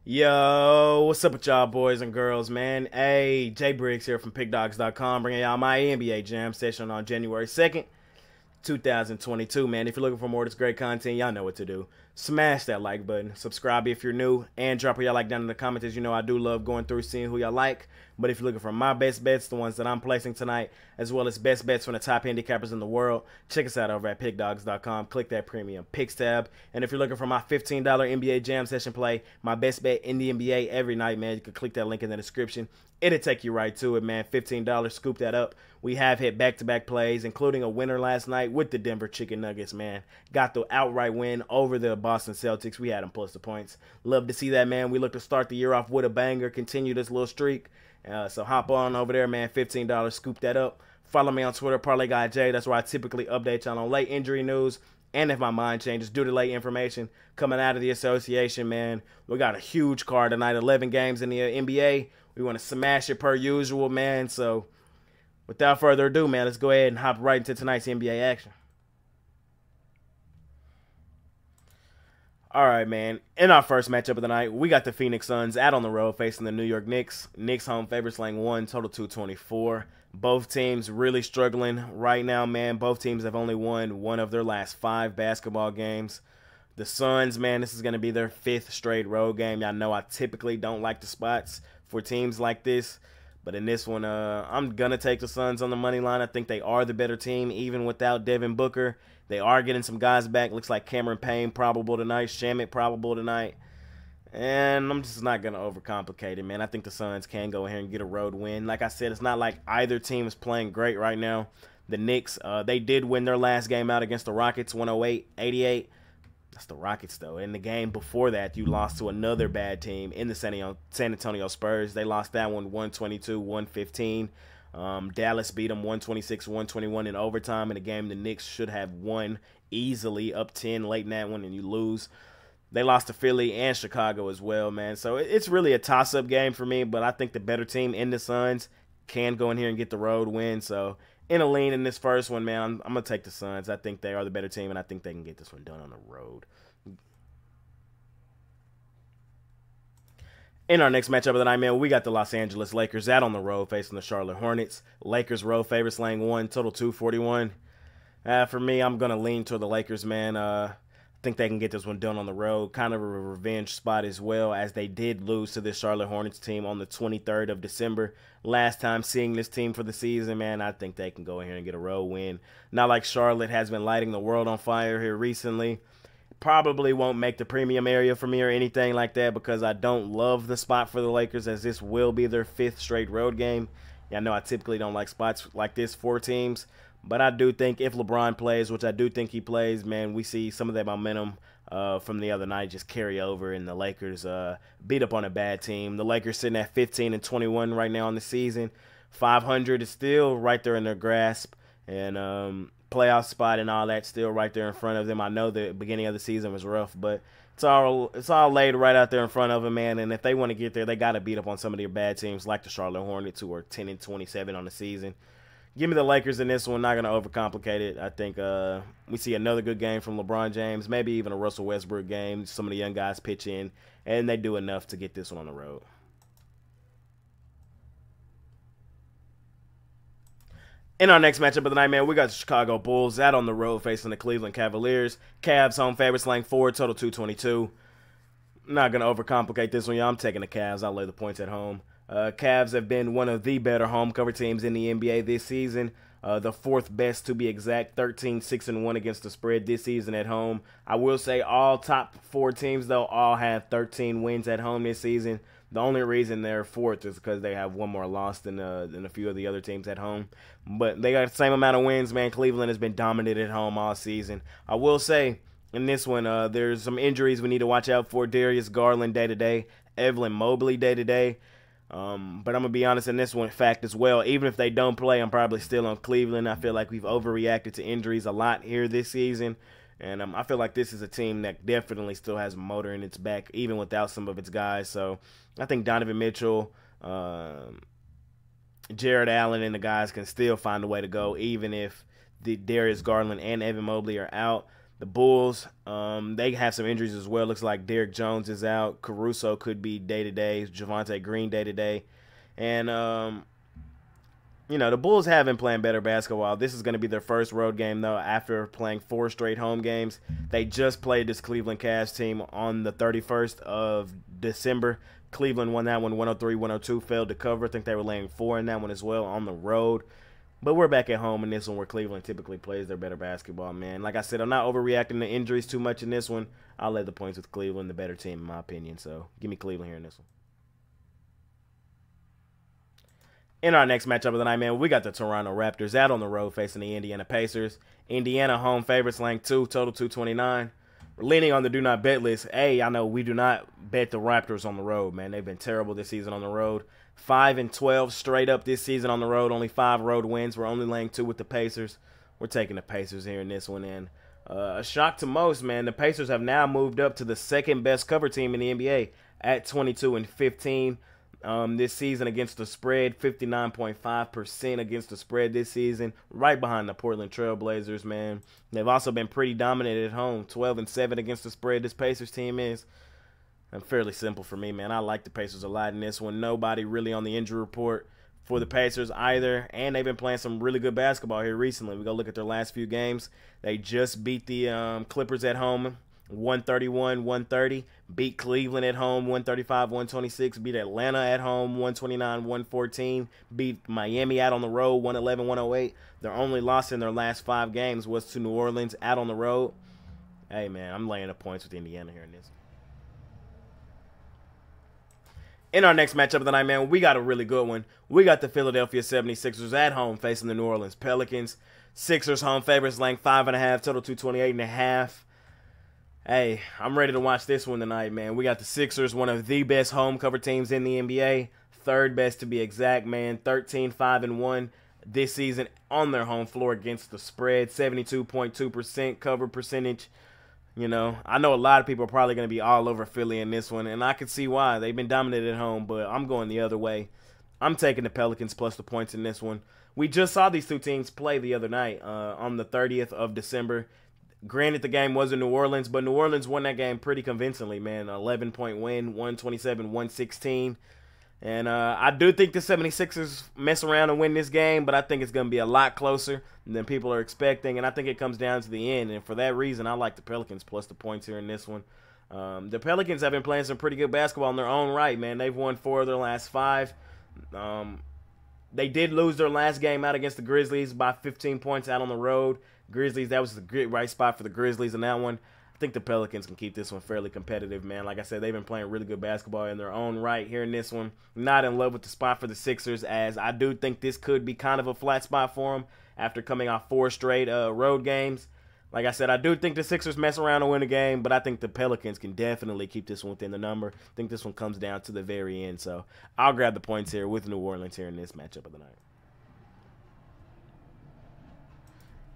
Yo, what's up with y'all boys and girls, man? Hey, Jay Briggs here from Pickdawgz.com, bringing y'all my NBA Jam session on January 2nd, 2022, man. If you're looking for more of this great content, y'all know what to do. Smash that like button, subscribe if you're new, and drop what y'all like down in the comments. As you know, I do love going through, seeing who y'all like. But if you're looking for my best bets, the ones that I'm placing tonight, as well as best bets from the top handicappers in the world, check us out over at Pickdawgz.com. Click that premium picks tab. And if you're looking for my $15 NBA Jam session play, my best bet in the NBA every night, man, you can click that link in the description. It'll take you right to it, man. $15, scoop that up. We have hit back-to-back plays, including a winner last night with the Denver Chicken Nuggets, man. Got the outright win over the Boston Celtics. We had them plus the points. Love to see that, man. We look to start the year off with a banger, continue this little streak. So hop on over there, man. $15, scoop that up. Follow me on Twitter, Parlay Guy J. That's where I typically update y'all on late injury news. And if my mind changes due to late information coming out of the association, man. We got a huge card tonight. 11 games in the NBA. We want to smash it per usual, man. So without further ado, man, let's go ahead and hop right into tonight's NBA action. All right, man. In our first matchup of the night, we got the Phoenix Suns out on the road facing the New York Knicks. Knicks home favorites laying 1, total 224. Both teams really struggling right now, man. Both teams have only won one of their last 5 basketball games. The Suns, man, this is going to be their 5th straight road game. Y'all know I typically don't like the spots for teams like this. But in this one, I'm going to take the Suns on the money line. I think they are the better team, even without Devin Booker. They are getting some guys back. Looks like Cameron Payne probable tonight. Shamet probable tonight. And I'm just not going to overcomplicate it, man. I think the Suns can go ahead and get a road win. Like I said, it's not like either team is playing great right now. The Knicks, they did win their last game out against the Rockets, 108-88. That's the Rockets, though. In the game before that, you lost to another bad team in the San Antonio Spurs. They lost that one 122-115. Dallas beat them 126-121 in overtime in a game the Knicks should have won easily, up 10 late in that one, and you lose. They lost to Philly and Chicago as well, man. So it's really a toss-up game for me, but I think the better team in the Suns can go in here and get the road win. So in a lean in this first one, man, I'm going to take the Suns. I think they are the better team, and I think they can get this one done on the road. In our next matchup of the night, man, we got the Los Angeles Lakers out on the road facing the Charlotte Hornets. Lakers road favorites laying 1, total 241. For me, I'm going to lean toward the Lakers, man. I think they can get this one done on the road. Kind of a revenge spot as well, as they did lose to this Charlotte Hornets team on the 23rd of December. Last time seeing this team for the season, man, I think they can go in here and get a road win. Not like Charlotte has been lighting the world on fire here recently. Probably won't make the premium area for me or anything like that because I don't love the spot for the Lakers, as this will be their 5th straight road game. Yeah, I know I typically don't like spots like this for teams, but I do think if LeBron plays, which I do think he plays, man, we see some of that momentum from the other night just carry over, and the Lakers beat up on a bad team. The Lakers sitting at 15-21 right now on the season. 500 is still right there in their grasp, and playoff spot and all that still right there in front of them. I know the beginning of the season was rough, but it's all laid right out there in front of them, man. And if they want to get there, they got to beat up on some of their bad teams like the Charlotte Hornets, who are 10-27 on the season. Give me the Lakers in this one. Not going to overcomplicate it. I think we see another good game from LeBron James, maybe even a Russell Westbrook game. Some of the young guys pitch in, and they do enough to get this one on the road. In our next matchup of the night, man, we got the Chicago Bulls out on the road facing the Cleveland Cavaliers. Cavs home favorites laying 4, total 222. Not going to overcomplicate this one, y'all. I'm taking the Cavs. I'll lay the points at home. Cavs have been one of the better home cover teams in the NBA this season. The 4th best to be exact, 13-6-1 against the spread this season at home. I will say all top 4 teams, though, all have 13 wins at home this season. The only reason they're 4th is because they have one more loss than a few of the other teams at home. But they got the same amount of wins, man. Cleveland has been dominant at home all season. I will say, in this one, there's some injuries we need to watch out for. Darius Garland day-to-day. Evelyn Mobley day-to-day. But I'm going to be honest in this one, fact as well. Even if they don't play, I'm probably still on Cleveland. I feel like we've overreacted to injuries a lot here this season. And I feel like this is a team that definitely still has motor in its back, even without some of its guys. So I think Donovan Mitchell, Jared Allen, and the guys can still find a way to go, even if the Darius Garland and Evan Mobley are out. The Bulls, they have some injuries as well. Looks like Derrick Jones is out. Caruso could be day-to-day. Javonte Green day-to-day. And, the Bulls have been playing better basketball. This is going to be their first road game, though, after playing 4 straight home games. They just played this Cleveland Cavs team on the 31st of December. Cleveland won that one 103-102, failed to cover. I think they were laying 4 in that one as well on the road. But we're back at home in this one where Cleveland typically plays their better basketball, man. Like I said, I'm not overreacting to injuries too much in this one. I'll lay the points with Cleveland, the better team in my opinion. So give me Cleveland here in this one. In our next matchup of the night, man, we got the Toronto Raptors out on the road facing the Indiana Pacers. Indiana home favorites, laying 2, total 229. We're leaning on the do not bet list. Hey, I know we do not bet the Raptors on the road, man. They've been terrible this season on the road. 5-12 straight up this season on the road. Only 5 road wins. We're only laying 2 with the Pacers. We're taking the Pacers here in this one. And a shock to most, man. The Pacers have now moved up to the second best cover team in the NBA at 22-15 this season against the spread. 59.5% against the spread this season. Right behind the Portland Trail Blazers, man. They've also been pretty dominant at home. 12-7 against the spread this Pacers team is. Fairly simple for me, man. I like the Pacers a lot in this one. Nobody really on the injury report for the Pacers either, and they've been playing some really good basketball here recently. We go look at their last few games. They just beat the Clippers at home 131-130, beat Cleveland at home 135-126, beat Atlanta at home 129-114, beat Miami out on the road 111-108. Their only loss in their last 5 games was to New Orleans out on the road. Hey, man, I'm laying the points with Indiana here in this. In our next matchup of the night, man, we got a really good one. We got the Philadelphia 76ers at home facing the New Orleans Pelicans. Sixers home favorites, laying 5.5, total 228.5. Hey, I'm ready to watch this one tonight, man. We got the Sixers, one of the best home cover teams in the NBA. Third best to be exact, man. 13-5-1 this season on their home floor against the spread. 72.2% cover percentage. I know a lot of people are probably going to be all over Philly in this one, and I can see why. They've been dominant at home, but I'm going the other way. I'm taking the Pelicans plus the points in this one. We just saw these two teams play the other night on the 30th of December. Granted, the game was in New Orleans, but New Orleans won that game pretty convincingly, man. 11-point win, 127-116. And I do think the 76ers mess around and win this game, but I think it's going to be a lot closer than people are expecting, and I think it comes down to the end. And for that reason, I like the Pelicans plus the points here in this one. The Pelicans have been playing some pretty good basketball in their own right, man. They've won 4 of their last 5. They did lose their last game out against the Grizzlies by 15 points out on the road. Grizzlies, that was the good right spot for the Grizzlies in that one. I think the Pelicans can keep this one fairly competitive, man. Like I said, they've been playing really good basketball in their own right here in this one. Not in love with the spot for the Sixers, as I do think this could be kind of a flat spot for them after coming off 4 straight road games. Like I said, I do think the Sixers mess around and win a game, but I think the Pelicans can definitely keep this one within the number. I think this one comes down to the very end, so I'll grab the points here with New Orleans here in this matchup of the night.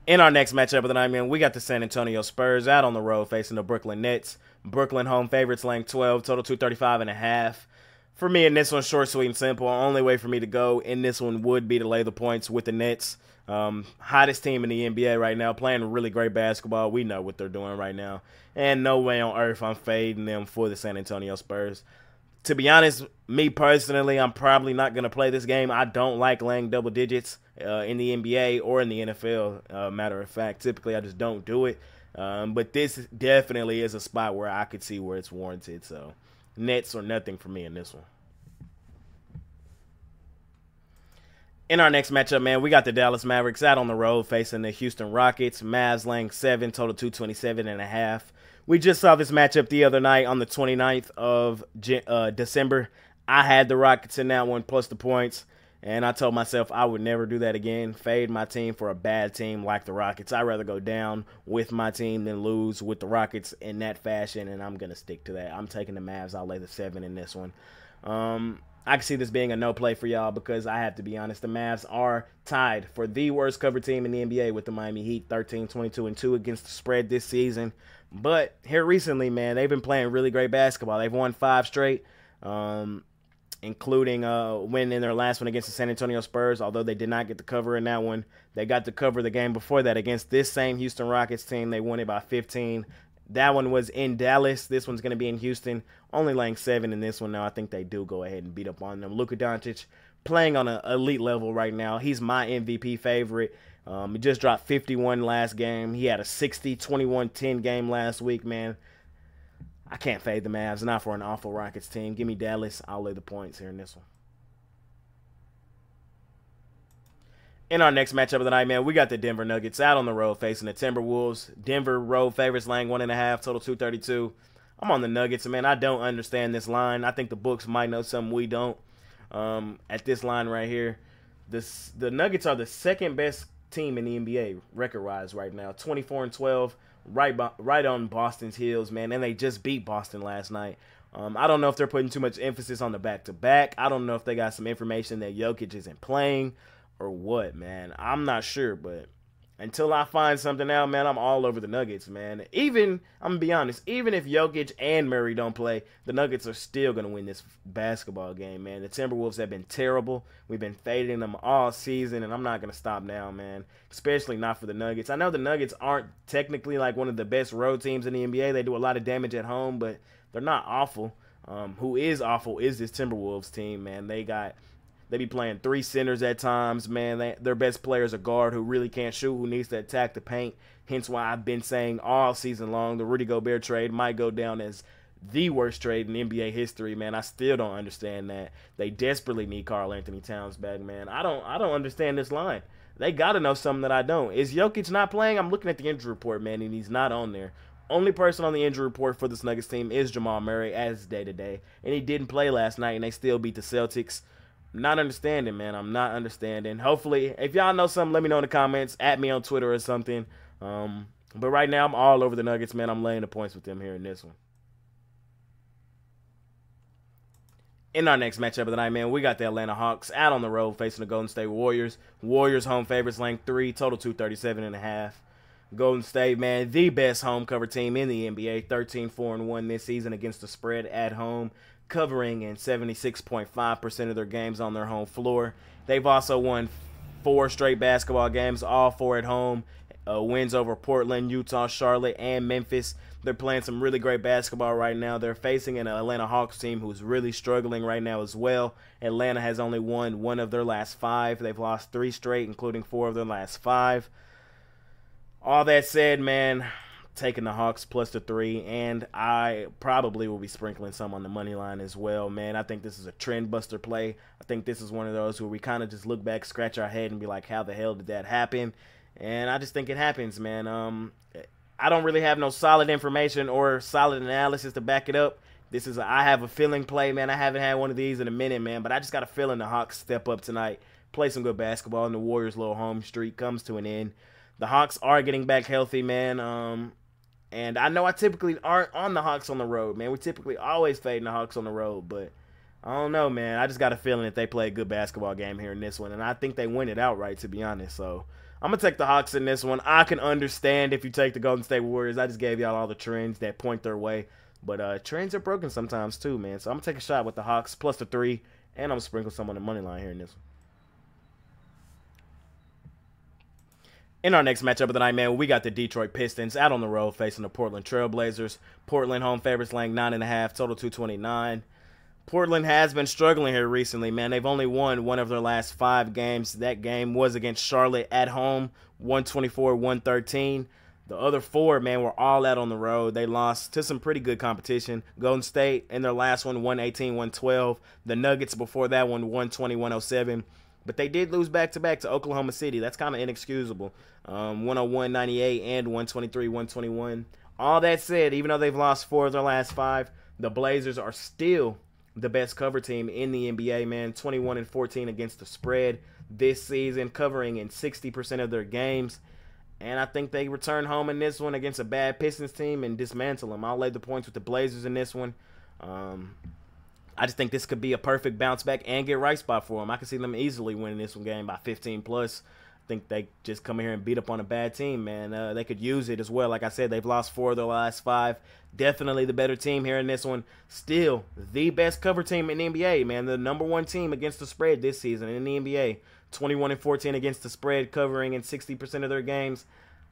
In our next matchup of the night, man, we got the San Antonio Spurs out on the road facing the Brooklyn Nets. Brooklyn home favorites, laying 12, total 235.5. For me in this one, short, sweet, and simple. Only way for me to go in this one would be to lay the points with the Nets. Hottest team in the NBA right now, playing really great basketball. We know what they're doing right now. And no way on earth I'm fading them for the San Antonio Spurs. To be honest, me personally, I'm probably not going to play this game. I don't like laying double digits in the NBA or in the NFL, matter of fact. Typically, I just don't do it. But this definitely is a spot where I could see where it's warranted. So, Nets or nothing for me in this one. In our next matchup, man, we got the Dallas Mavericks out on the road facing the Houston Rockets. Mavs laying 7, total 227.5. We just saw this matchup the other night on the 29th of December. I had the Rockets in that one plus the points, and I told myself I would never do that again. Fade my team for a bad team like the Rockets. I'd rather go down with my team than lose with the Rockets in that fashion, and I'm going to stick to that. I'm taking the Mavs. I'll lay the 7 in this one. I can see this being a no play for y'all because I have to be honest, the Mavs are tied for the worst cover team in the NBA with the Miami Heat, 13-22-2 against the spread this season. But here recently, man, they've been playing really great basketball. They've won 5 straight. including win in their last one against the San Antonio Spurs. Although they did not get the cover in that one, they got to cover the game before that against this same Houston Rockets team. They won it by 15. That one was in Dallas. This one's going to be in Houston. Only laying 7 in this one now. I think they do go ahead and beat up on them. Luka Doncic playing on an elite level right now. He's my MVP favorite. He just dropped 51 last game. He had a 60-21-10 game last week, man. I can't fade the Mavs. Not for an awful Rockets team. Give me Dallas. I'll lay the points here in this one. In our next matchup of the night, man, we got the Denver Nuggets out on the road facing the Timberwolves. Denver road favorites laying 1.5, total 232. I'm on the Nuggets, and man, I don't understand this line. I think the books might know something we don't. At this line right here, the Nuggets are the second best team in the NBA record-wise right now, 24-12, right on Boston's heels, man, and they just beat Boston last night. I don't know if they're putting too much emphasis on the back-to-back. I don't know if they got some information that Jokic isn't playing or what, man. I'm not sure, but until I find something out, man, I'm all over the Nuggets, man. I'm going to be honest, even if Jokic and Murray don't play, the Nuggets are still going to win this basketball game, man. The Timberwolves have been terrible. We've been fading them all season, and I'm not going to stop now, man, especially not for the Nuggets. I know the Nuggets aren't technically like one of the best road teams in the NBA. They do a lot of damage at home, but they're not awful. Who is awful is this Timberwolves team, man. They be playing 3 centers at times, man. Their best player is a guard who really can't shoot, who needs to attack the paint. Hence why I've been saying all season long the Rudy Gobert trade might go down as the worst trade in NBA history, man. I still don't understand that. They desperately need Karl Anthony Towns back, man. I don't understand this line. They got to know something that I don't. Is Jokic not playing? I'm looking at the injury report, man, and he's not on there. Only person on the injury report for this Nuggets team is Jamal Murray as day-to-day, and he didn't play last night, and they still beat the Celtics. Not understanding, man. I'm not understanding. Hopefully, if y'all know something, let me know in the comments. At me on Twitter or something. But right now, I'm all over the Nuggets, man. I'm laying the points with them here in this one. In our next matchup of the night, man, we got the Atlanta Hawks out on the road facing the Golden State Warriors. Warriors home favorites laying 3, total 237.5. Golden State, man, the best home cover team in the NBA. 13-4-1 this season against the spread at home, covering in 76.5% of their games on their home floor. They've also won 4 straight basketball games, all 4 at home. Wins over Portland, Utah, Charlotte, and Memphis. They're playing some really great basketball right now. They're facing an Atlanta Hawks team who's really struggling right now as well. Atlanta has only won 1 of their last 5. They've lost 3 straight, including 4 of their last 5. All that said, man, taking the Hawks plus the 3, and I probably will be sprinkling some on the money line as well, man. I think this is a trend buster play. I think this is one of those where we kind of just look back, scratch our head, and be like, how the hell did that happen? And I just think it happens, man. I don't really have no solid information or solid analysis to back it up. This is I have a feeling play, man. I haven't had one of these in a minute, man, but I just got a feeling the Hawks step up tonight, play some good basketball, and the Warriors' little home streak comes to an end. The Hawks are getting back healthy, man. And I know I typically aren't on the Hawks on the road, man. We typically always fading the Hawks on the road, but I don't know, man. I just got a feeling that they play a good basketball game here in this one, and I think they win it outright, to be honest. So I'm going to take the Hawks in this one. I can understand if you take the Golden State Warriors. I just gave y'all all the trends that point their way, but trends are broken sometimes too, man. So I'm going to take a shot with the Hawks plus the 3, and I'm going to sprinkle some on the money line here in this one. In our next matchup of the night, man, we got the Detroit Pistons out on the road facing the Portland Trail Blazers. Portland home favorites laying 9.5, total 229. Portland has been struggling here recently, man. They've only won 1 of their last 5 games. That game was against Charlotte at home, 124-113. The other 4, man, were all out on the road. They lost to some pretty good competition. Golden State in their last one, 118-112. The Nuggets before that one, 120-107. But they did lose back-to-back to Oklahoma City. That's kind of inexcusable. 101-98 and 123-121. All that said, even though they've lost 4 of their last 5, the Blazers are still the best cover team in the NBA, man. 21-14 against the spread this season, covering in 60% of their games. And I think they return home in this one against a bad Pistons team and dismantle them. I'll lay the points with the Blazers in this one. I just think this could be a perfect bounce back and get right spot for them. I can see them easily winning this one game by 15 plus. think they just come here and beat up on a bad team, man. They could use it as well. Like I said, they've lost 4 of their last 5. Definitely the better team here in this one. Still, the best cover team in the NBA, man. The #1 team against the spread this season in the NBA. 21-14 against the spread, covering in 60% of their games.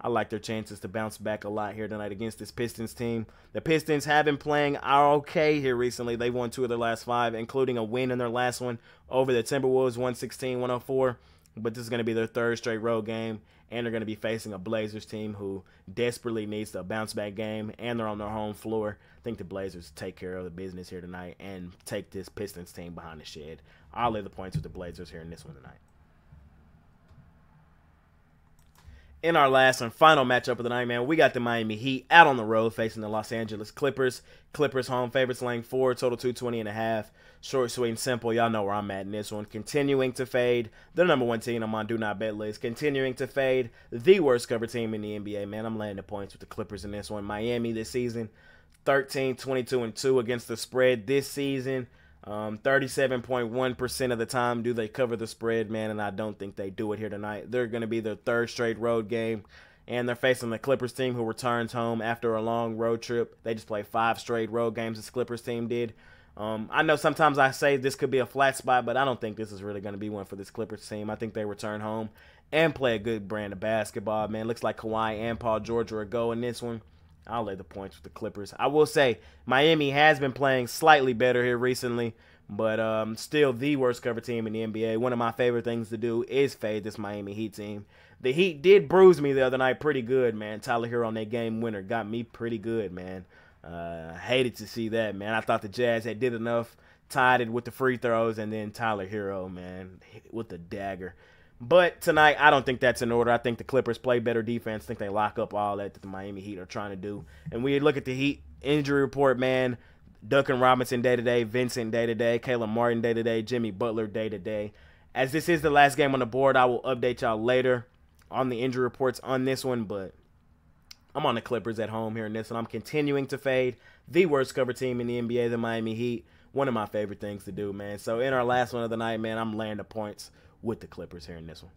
I like their chances to bounce back a lot here tonight against this Pistons team. The Pistons have been playing okay here recently. They won 2 of their last 5, including a win in their last one over the Timberwolves, 116-104. But this is going to be their 3rd straight road game, and they're going to be facing a Blazers team who desperately needs a bounce-back game, and they're on their home floor. I think the Blazers take care of the business here tonight and take this Pistons team behind the shed. I'll lay the points with the Blazers here in this one tonight. In our last and final matchup of the night, man, we got the Miami Heat out on the road facing the Los Angeles Clippers. Clippers home favorites laying 4, total 220.5. Short, sweet, and simple. Y'all know where I'm at in this one. Continuing to fade the #1 team on my do not bet list. Continuing to fade the worst cover team in the NBA, man. I'm laying the points with the Clippers in this one. Miami this season, 13, 22, and 2 against the spread this season. 37.1% of the time do they cover the spread, man, and I don't think they do it here tonight. They're going to be their 3rd straight road game, and they're facing the Clippers team who returns home after a long road trip. They just played 5 straight road games, this Clippers team did. I know sometimes I say this could be a flat spot, but I don't think this is really going to be one for this Clippers team. I think they return home and play a good brand of basketball, man. Looks like Kawhi and Paul George are a go in this one. I'll lay the points with the Clippers. I will say Miami has been playing slightly better here recently, but still the worst cover team in the NBA. One of my favorite things to do is fade this Miami Heat team. The Heat did bruise me the other night pretty good, man. Tyler Hero on that game winner got me pretty good, man. Hated to see that, man. I thought the Jazz had did enough, tied it with the free throws, and then Tyler Hero, man, with the dagger. But tonight, I don't think that's in order. I think the Clippers play better defense. I think they lock up all that the Miami Heat are trying to do. And when you look at the Heat injury report, man, Duncan Robinson day-to-day, Vincent day-to-day, Caleb Martin day-to-day, Jimmy Butler day-to-day. As this is the last game on the board, I will update y'all later on the injury reports on this one. But I'm on the Clippers at home here in this one. I'm continuing to fade the worst cover team in the NBA, the Miami Heat. One of my favorite things to do, man. So in our last one of the night, man, I'm laying the points with the Clippers here in this one.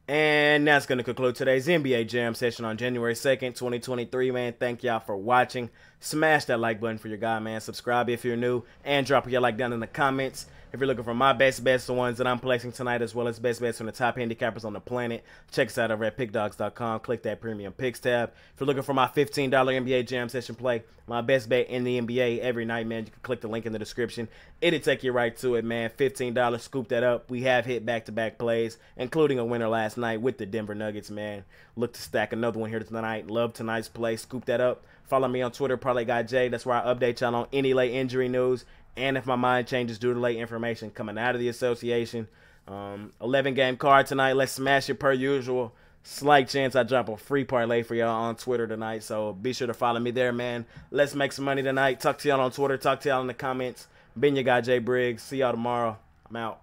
And that's going to conclude today's NBA Jam session on January 2nd, 2023, man. Thank y'all for watching. Smash that like button for your guy, man. Subscribe if you're new, and drop your like down in the comments. If you're looking for my best bets, the ones that I'm placing tonight, as well as best bets from the top handicappers on the planet, check us out over at pickdawgz.com. Click that premium picks tab. If you're looking for my $15 NBA Jam session play, my best bet in the NBA every night, man, you can click the link in the description. It'll take you right to it, man. $15, scoop that up. We have hit back-to-back plays, including a winner last night with the Denver Nuggets, man. Look to stack another one here tonight. Love tonight's play. Scoop that up. Follow me on Twitter, Parlay Guy J. That's where I update y'all on any late injury news. And if my mind changes due to late information coming out of the association. 11-game card tonight. Let's smash it per usual. Slight chance I drop a free parlay for y'all on Twitter tonight. So be sure to follow me there, man. Let's make some money tonight. Talk to y'all on Twitter. Talk to y'all in the comments. Been your guy, Jay Briggs. See y'all tomorrow. I'm out.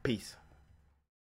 Peace.